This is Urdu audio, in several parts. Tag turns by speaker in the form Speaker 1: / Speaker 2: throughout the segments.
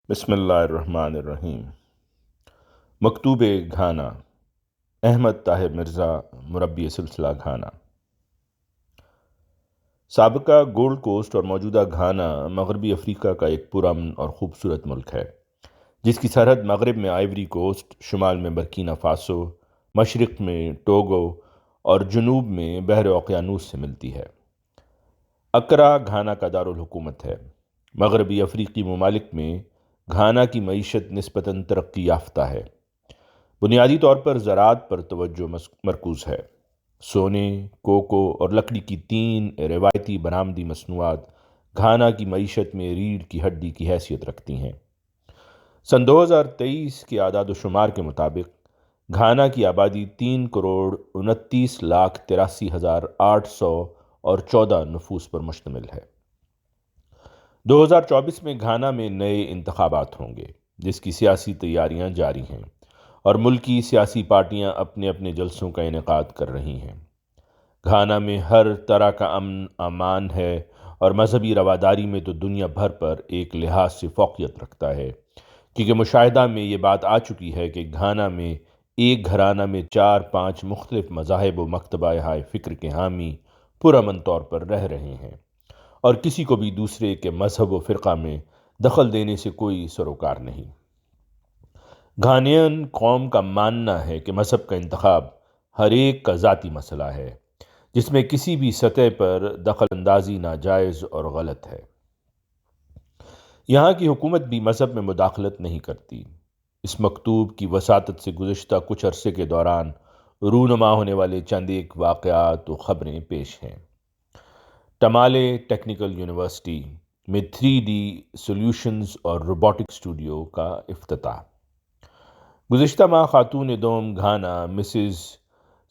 Speaker 1: بسم اللہ الرحمن الرحیم۔ مکتوب گھانا، احمد طاہر مرزا، مربی سلسلہ گھانا۔ سابقہ گولڈ کوسٹ اور موجودہ گھانا مغربی افریقہ کا ایک پرامن اور خوبصورت ملک ہے، جس کی سرحد مغرب میں آئیوری کوسٹ، شمال میں برکینا فاسو، مشرق میں ٹوگو اور جنوب میں بحر اوقیانوس سے ملتی ہے۔ اکرا گھانا کا دارالحکومت ہے۔ مغربی افریقی ممالک میں گھانا کی معیشت نسبتاً ترقی یافتہ ہے۔ بنیادی طور پر زراعت پر توجہ مرکوز ہے۔ سونے، کوکو اور لکڑی کی 3 روایتی برآمدی مصنوعات گھانا کی معیشت میں ریڑھ کی ہڈی کی حیثیت رکھتی ہیں۔ سن 2023 کے اعداد و شمار کے مطابق گھانا کی آبادی 3,29,83,814 نفوس پر مشتمل ہے۔ 2024 میں گھانا میں نئے انتخابات ہوں گے، جس کی سیاسی تیاریاں جاری ہیں اور ملکی سیاسی پارٹیاں اپنے اپنے جلسوں کا انعقاد کر رہی ہیں۔ گھانا میں ہر طرح کا امن امان ہے اور مذہبی رواداری میں تو دنیا بھر پر ایک لحاظ سے فوقیت رکھتا ہے، کیونکہ مشاہدہ میں یہ بات آ چکی ہے کہ گھانا میں ایک گھرانہ میں 4-5 مختلف مذاہب و مکتبہ ہائے فکر کے حامی پرامن طور پر رہ رہے ہیں، اور کسی کو بھی دوسرے کے مذہب و فرقہ میں دخل دینے سے کوئی سروکار نہیں۔ گھانیان قوم کا ماننا ہے کہ مذہب کا انتخاب ہر ایک کا ذاتی مسئلہ ہے، جس میں کسی بھی سطح پر دخل اندازی ناجائز اور غلط ہے۔ یہاں کی حکومت بھی مذہب میں مداخلت نہیں کرتی۔ اس مکتوب کی وساطت سے گزشتہ کچھ عرصے کے دوران رونما ہونے والے چند ایک واقعات و خبریں پیش ہیں۔ ٹمالے ٹیکنیکل یونیورسٹی میں 3D سولوشنز اور روبوٹک اسٹوڈیو کا افتتاح۔ گزشتہ ماہ خاتون دوم گھانا مسز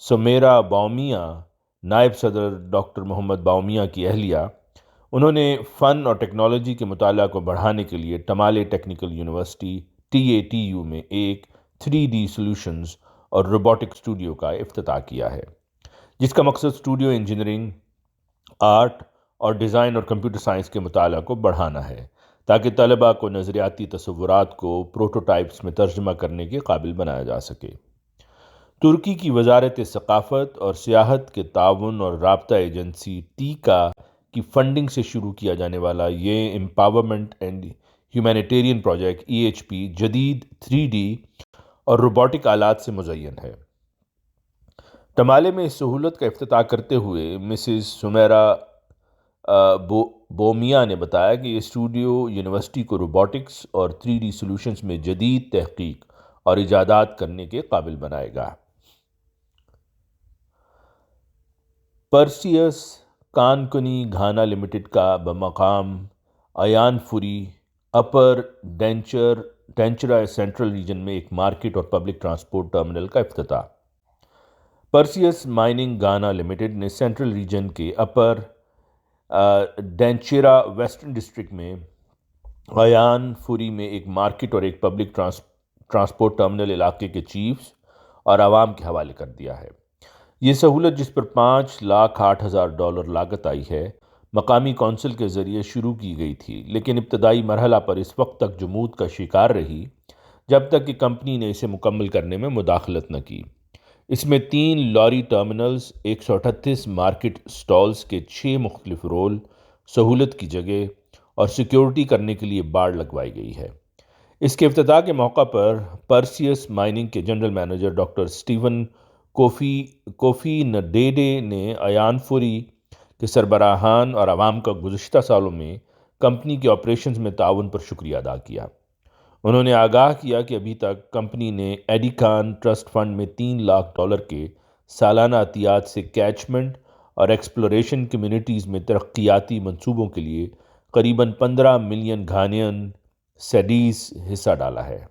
Speaker 1: سمیرا باؤمیہ، نائب صدر ڈاکٹر محمد باؤمیہ کی اہلیہ، انہوں نے فن اور ٹیکنالوجی کے مطالعہ کو بڑھانے کے لیے ٹمالے ٹیکنیکل یونیورسٹی TATU میں ایک 3D سولوشنز اور روبوٹک اسٹوڈیو کا افتتاح کیا ہے، جس کا مقصد اسٹوڈیو انجینئرنگ، آرٹ اور ڈیزائن اور کمپیوٹر سائنس کے مطالعہ کو بڑھانا ہے، تاکہ طلباء کو نظریاتی تصورات کو پروٹوٹائپس میں ترجمہ کرنے کے قابل بنایا جا سکے۔ ترکی کی وزارت ثقافت اور سیاحت کے تعاون اور رابطہ ایجنسی ٹیکا کی فنڈنگ سے شروع کیا جانے والا یہ empowerment and humanitarian project EHP جدید 3D اور روبوٹک آلات سے مزین ہے۔ ٹمالے میں اس سہولت کا افتتاح کرتے ہوئے مسز سمیرا بومیہ نے بتایا کہ یہ اسٹوڈیو یونیورسٹی کو روبوٹکس اور 3D سولوشنز میں جدید تحقیق اور ایجادات کرنے کے قابل بنائے گا۔ پرسیس کانکنی گھانا لمیٹڈ کا بمقام ایان فوری اپر ڈینچرا سینٹرل ریجن میں ایک مارکیٹ اور پبلک ٹرانسپورٹ ٹرمینل کا افتتاح۔ پرسیس مائننگ گھانا لمیٹڈ نے سینٹرل ریجن کے اپر ڈینچیرا ویسٹرن ڈسٹرکٹ میں ایان فوری میں ایک مارکیٹ اور ایک پبلک ٹرانسپورٹ ٹرمینل علاقے کے چیفز اور عوام کے حوالے کر دیا ہے۔ یہ سہولت، جس پر $5,08,000 لاگت آئی ہے، مقامی کونسل کے ذریعے شروع کی گئی تھی، لیکن ابتدائی مرحلہ پر اس وقت تک جمود کا شکار رہی جب تک کہ کمپنی نے اسے مکمل کرنے میں مداخلت نہ کی۔ اس میں 3 لاری ٹرمینلز، 138 مارکیٹ سٹالز کے 6 مختلف رول، سہولت کی جگہ اور سیکیورٹی کرنے کے لیے بارڈ لگوائی گئی ہے۔ اس کے افتتاح کے موقع پر پرسیس مائننگ کے جنرل مینیجر ڈاکٹر اسٹیون کوفی نڈیڈے نے ایان فوری کے سربراہان اور عوام کا گزشتہ سالوں میں کمپنی کے آپریشنز میں تعاون پر شکریہ ادا کیا۔ انہوں نے آگاہ کیا کہ ابھی تک کمپنی نے ایڈی خان ٹرسٹ فنڈ میں $3 لاکھ کے سالانہ عطیات سے کیچمنٹ اور ایکسپلوریشن کمیونٹیز میں ترقیاتی منصوبوں کے لیے قریباً 15 ملین گھانین سیڈیز حصہ ڈالا ہے۔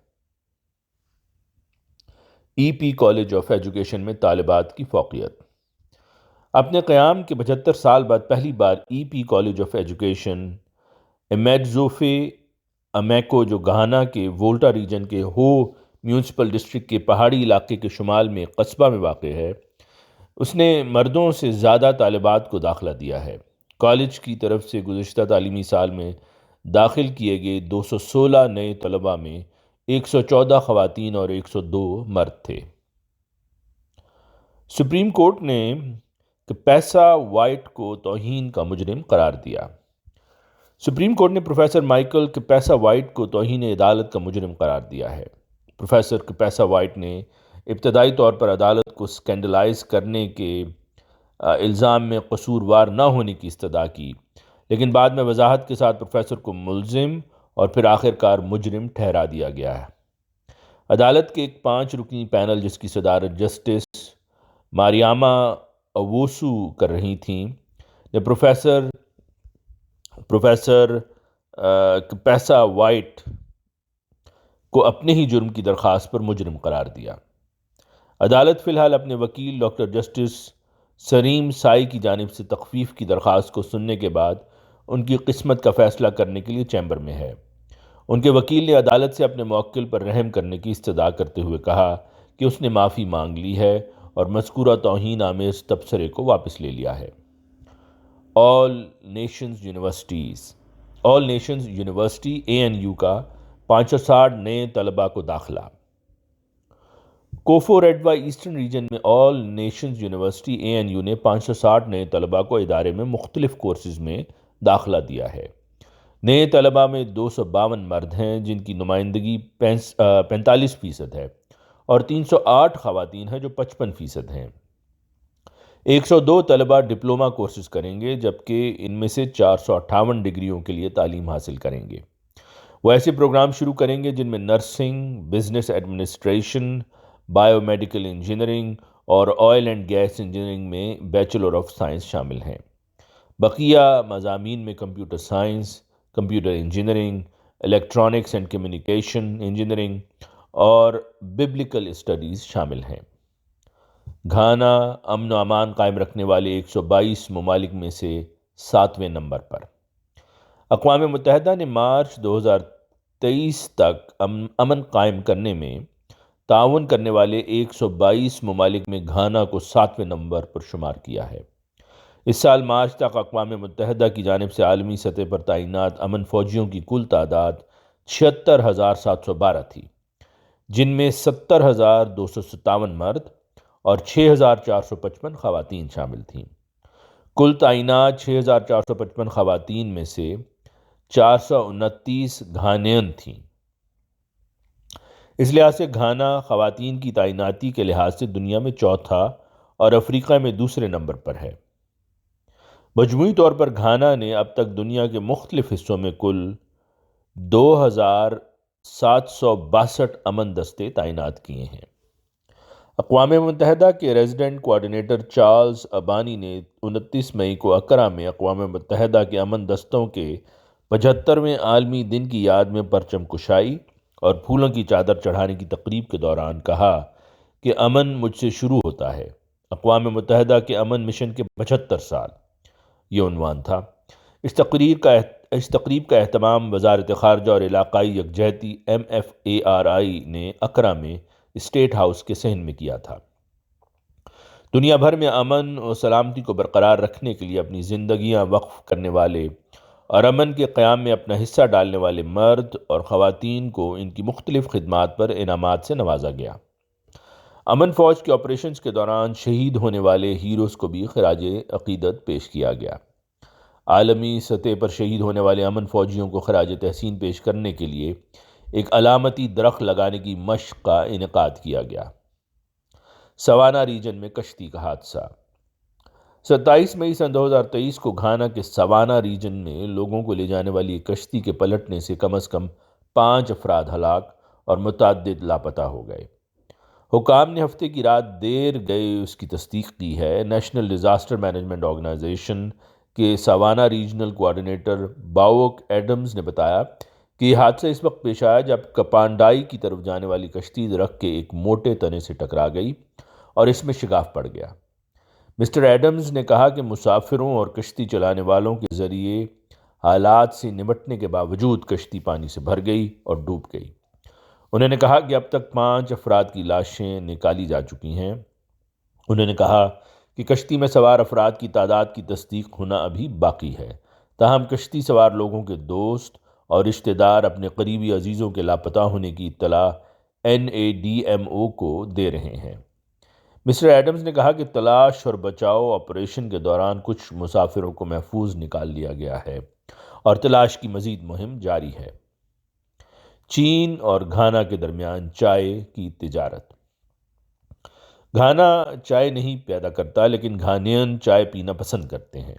Speaker 1: EP کالج آف ایجوکیشن میں طالبات کی فوقیت۔ اپنے قیام کے 75 سال بعد پہلی بار EP کالج آف ایجوکیشن امیڈزوفے امیکو، جو گھانا کے وولٹا ریجن کے ہو میونسپل ڈسٹرکٹ کے پہاڑی علاقے کے شمال میں قصبہ میں واقع ہے، اس نے مردوں سے زیادہ طالبات کو داخلہ دیا ہے۔ کالج کی طرف سے گزشتہ تعلیمی سال میں داخل کیے گئے 216 نئے طلباء میں 114 خواتین اور 102 مرد تھے۔ سپریم کورٹ نے کپیسا وائٹ کو توہین کا مجرم قرار دیا۔ سپریم کورٹ نے پروفیسر مائیکل کپیسا وائٹ کو توہین عدالت کا مجرم قرار دیا ہے۔ پروفیسر کپیسا وائٹ نے ابتدائی طور پر عدالت کو سکینڈلائز کرنے کے الزام میں قصوروار نہ ہونے کی استدعا کی، لیکن بعد میں وضاحت کے ساتھ پروفیسر کو ملزم اور پھر آخرکار مجرم ٹھہرا دیا گیا ہے۔ عدالت کے ایک 5 رکنی پینل، جس کی صدارت جسٹس ماریاما اووسو کر رہی تھیں، نے پروفیسر کپیسا وائٹ کو اپنے ہی جرم کی درخواست پر مجرم قرار دیا۔ عدالت فی الحال اپنے وکیل ڈاکٹر جسٹس سریم سائی کی جانب سے تخفیف کی درخواست کو سننے کے بعد ان کی قسمت کا فیصلہ کرنے کے لیے چیمبر میں ہے۔ ان کے وکیل نے عدالت سے اپنے موکل پر رحم کرنے کی استدعا کرتے ہوئے کہا کہ اس نے معافی مانگ لی ہے اور مذکورہ توہین آمیز تبصرے کو واپس لے لیا ہے۔ آل نیشنز یونیورسٹی ANU کا 560 نئے طلباء کو داخلہ۔ کوفو ریڈوا ایسٹرن ریجن میں آل نیشنز یونیورسٹی ANU نے 560 نئے طلباء کو ادارے میں مختلف کورسز میں داخلہ دیا ہے۔ نئے طلباء میں 252 مرد ہیں، جن کی نمائندگی 45% ہے، اور 308 خواتین ہیں جو 55% ہیں۔ 102 طلباء ڈپلومہ کورسز کریں گے، جبکہ ان میں سے 458 ڈگریوں کے لیے تعلیم حاصل کریں گے۔ وہ ایسے پروگرام شروع کریں گے جن میں nursing, business administration, bio medical engineering اور آئل اینڈ گیس انجینئرنگ میں بیچلر آف سائنس شامل ہیں۔ بقیہ مضامین میں computer science, computer engineering, electronics and communication engineering اور ببلکل اسٹڈیز شامل ہیں۔ گھانا امن و امان قائم رکھنے والے 122 ممالک میں سے 7ویں نمبر پر۔ اقوام متحدہ نے مارچ 2023 تک امن قائم کرنے میں تعاون کرنے والے 122 ممالک میں گھانا کو 7ویں نمبر پر شمار کیا ہے۔ اس سال مارچ تک اقوام متحدہ کی جانب سے عالمی سطح پر تعینات امن فوجیوں کی کل تعداد 76,712 تھی، جن میں 70,257 مرد اور 6,455 خواتین شامل تھیں۔ کل تعینات 6,455 خواتین میں سے 429 گھانین تھیں۔ اس لحاظ سے گھانا خواتین کی تعیناتی کے لحاظ سے دنیا میں چوتھا اور افریقہ میں دوسرے نمبر پر ہے۔ مجموعی طور پر گھانا نے اب تک دنیا کے مختلف حصوں میں کل 2,762 امن دستے تعینات کیے ہیں۔ اقوام متحدہ کے ریزیڈنٹ کوآرڈینیٹر چارلز ابانی نے 29 مئی کو اکرا میں اقوام متحدہ کے امن دستوں کے 75ویں عالمی دن کی یاد میں پرچم کشائی اور پھولوں کی چادر چڑھانے کی تقریب کے دوران کہا کہ امن مجھ سے شروع ہوتا ہے۔ اقوام متحدہ کے امن مشن کے 75 سال، یہ عنوان تھا۔ اس تقریب کا اہتمام وزارت خارجہ اور علاقائی یکجہتی MFARI نے اکرا میں اسٹیٹ ہاؤس کے صحن میں کیا تھا۔ دنیا بھر میں امن اور سلامتی کو برقرار رکھنے کے لیے اپنی زندگیاں وقف کرنے والے اور امن کے قیام میں اپنا حصہ ڈالنے والے مرد اور خواتین کو ان کی مختلف خدمات پر انعامات سے نوازا گیا۔ امن فوج کے آپریشنز کے دوران شہید ہونے والے ہیروز کو بھی خراج عقیدت پیش کیا گیا۔ عالمی سطح پر شہید ہونے والے امن فوجیوں کو خراج تحسین پیش کرنے کے لیے ایک علامتی درخت لگانے کی مشق کا انعقاد کیا گیا۔ سوانا ریجن میں کشتی کا حادثہ۔ 27 مئی سن 2023 کو گھانا کے سوانا ریجن میں لوگوں کو لے جانے والی ایک کشتی کے پلٹنے سے کم از کم 5 افراد ہلاک اور متعدد لاپتہ ہو گئے۔ حکام نے ہفتے کی رات دیر گئے اس کی تصدیق کی ہے۔ نیشنل ڈیزاسٹر مینجمنٹ آرگنائزیشن کے سوانا ریجنل کوآرڈینیٹر باوک ایڈمز نے بتایا کہ یہ حادثہ اس وقت پیش آیا جب کپانڈائی کی طرف جانے والی کشتی درخت کے ایک موٹے تنے سے ٹکرا گئی اور اس میں شگاف پڑ گیا۔ مسٹر ایڈمز نے کہا کہ مسافروں اور کشتی چلانے والوں کے ذریعے حالات سے نمٹنے کے باوجود کشتی پانی سے بھر گئی اور ڈوب گئی۔ انہوں نے کہا کہ اب تک 5 افراد کی لاشیں نکالی جا چکی ہیں۔ انہوں نے کہا کہ کشتی میں سوار افراد کی تعداد کی تصدیق ہونا ابھی باقی ہے، تاہم کشتی سوار لوگوں کے دوست اور رشتہ دار اپنے قریبی عزیزوں کے لاپتہ ہونے کی اطلاع NADMO کو دے رہے ہیں۔ مسٹر ایڈمز نے کہا کہ تلاش اور بچاؤ آپریشن کے دوران کچھ مسافروں کو محفوظ نکال لیا گیا ہے اور تلاش کی مزید مہم جاری ہے۔ چین اور گھانا کے درمیان چائے کی تجارت۔ گھانا چائے نہیں پیدا کرتا، لیکن گھانین چائے پینا پسند کرتے ہیں۔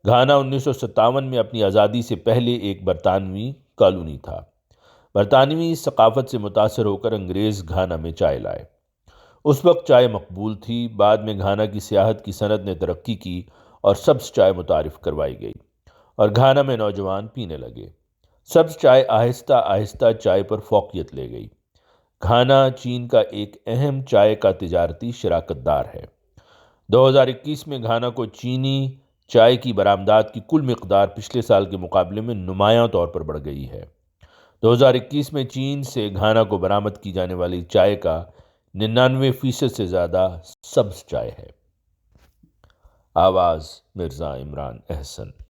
Speaker 1: گھانا 1957 میں اپنی آزادی سے پہلے ایک برطانوی کالونی تھا۔ برطانوی ثقافت سے متاثر ہو کر انگریز گھانا میں چائے لائے۔ اس وقت چائے مقبول تھی۔ بعد میں گھانا کی سیاحت کی صنعت نے ترقی کی اور سبز چائے متعارف کروائی گئی اور گھانا میں نوجوان پینے لگے۔ سبز چائے آہستہ آہستہ چائے پر فوقیت لے گئی۔ گھانا چین کا ایک اہم چائے کا تجارتی شراکت دار ہے۔ 2021 میں گھانا کو چینی چائے کی برآمدات کی کل مقدار پچھلے سال کے مقابلے میں نمایاں طور پر بڑھ گئی ہے۔ 2021 میں چین سے گھانا کو برآمد کی جانے والی چائے کا 99% سے زیادہ سبز چائے ہے۔ آواز مرزا عمران احسن۔